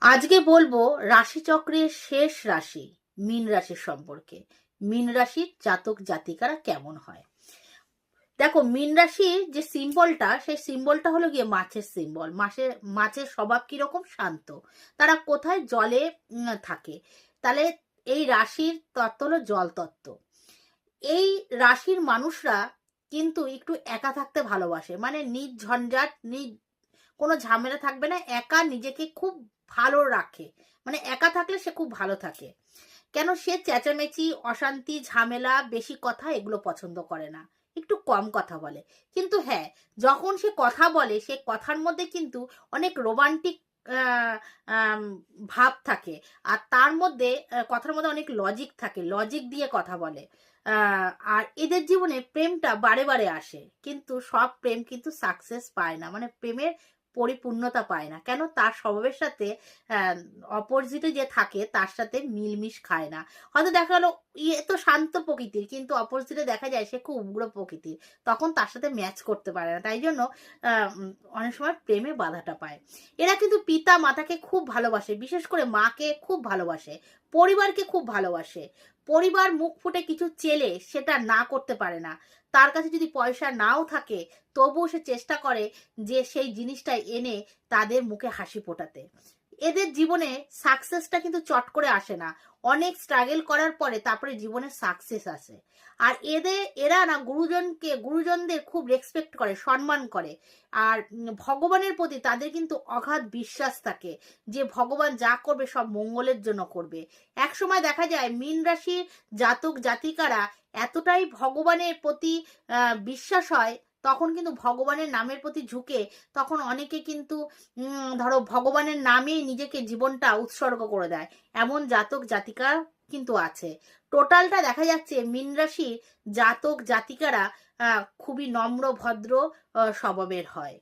আজকে বলবো রাশিচক্রের শেষ রাশি মীন রাশির সম্পর্কে। মীন রাশির জাতক জাতিকারা কেমন হয়? দেখো, মীন রাশির যে সিম্বলটা, সেই সিম্বলটা হলো গিয়ে মাছের সিম্বল। মাছের স্বভাব কিরকম? শান্ত। তারা কোথায়? জলে থাকে। তাহলে এই রাশির তত্ত্ব হলো জল তত্ত্ব। এই রাশির মানুষরা কিন্তু একটু একা থাকতে ভালোবাসে, মানে নিজ ঝঞ্ঝাট, নিজ কোনো ঝামেলা থাকবে না, একা নিজেকে খুব ভালো রাখে। মানে একা থাকলে সে খুব ভালো থাকে। কেন? সে চেঁচামেচি, অশান্তি, ঝামেলা, বেশি কথা এগুলো পছন্দ করে না, একটু কম কথা বলে। কিন্তু হ্যাঁ, যখন সে কথা বলে সে কথার মধ্যে কিন্তু অনেক রোমান্টিক ভাব থাকে। আর তার মধ্যে কথার মধ্যে অনেক লজিক থাকে, লজিক দিয়ে কথা বলে। আর এদের জীবনে প্রেমটা বারে বারে আসে, কিন্তু সব প্রেম কিন্তু সাকসেস পায় না, মানে প্রেমের পরিপূর্ণতা পায় না। কেন? তার স্বভাবের সাথে অপোজিটে যে থাকে তার সাথে মিলমিশ খায় না। হয়তো দেখা গেলো ইয়ে তো শান্ত প্রকৃতির, কিন্তু অপোজিটে দেখা যায় সে খুব উগ্র প্রকৃতির, তখন তার সাথে ম্যাচ করতে পারে না। তাই জন্য অনেক সময় প্রেমে বাধাটা পায়। এরা কিন্তু পিতা মাতাকে খুব ভালোবাসে, বিশেষ করে মাকে খুব ভালোবাসে, পরিবারকে খুব ভালোবাসে। পরিবার মুখ ফুটে কিছু চেলে সেটা না করতে পারে না। তার কাছে যদি পয়সা নাও থাকে, তবুও সে চেষ্টা করে যে সেই জিনিসটা এনে তাদের মুখে হাসি ফোটাতে। এদের জীবনে সাকসেসটা কিন্তু চট করে আসে না, অনেক স্ট্রাগল করার পরে তারপরে জীবনে সাকসেস আসে। আর এরা না গুরুজনদের খুব রেসপেক্ট করে, সম্মান করে। আর ভগবানের প্রতি তাদের কিন্তু অগাধ বিশ্বাস থাকে যে ভগবান যা করবে সব মঙ্গলের জন্য করবে। এক সময় দেখা যায় মীন রাশির জাতক জাতিকারা এতটাই ভগবানের প্রতি বিশ্বাস হয়, তখন কিন্তু ভগবানের নামের প্রতি ঝুঁকে, তখন অনেকে কিন্তু ধরো ভগবানের নামেই নিজেকে জীবনটা উৎসর্গ করে দেয়। এমন জাতক জাতিকা কিন্তু আছে। টোটালটা দেখা যাচ্ছে মীন রাশির জাতক জাতিকারা খুবই নম্র ভদ্র স্বভাবের হয়।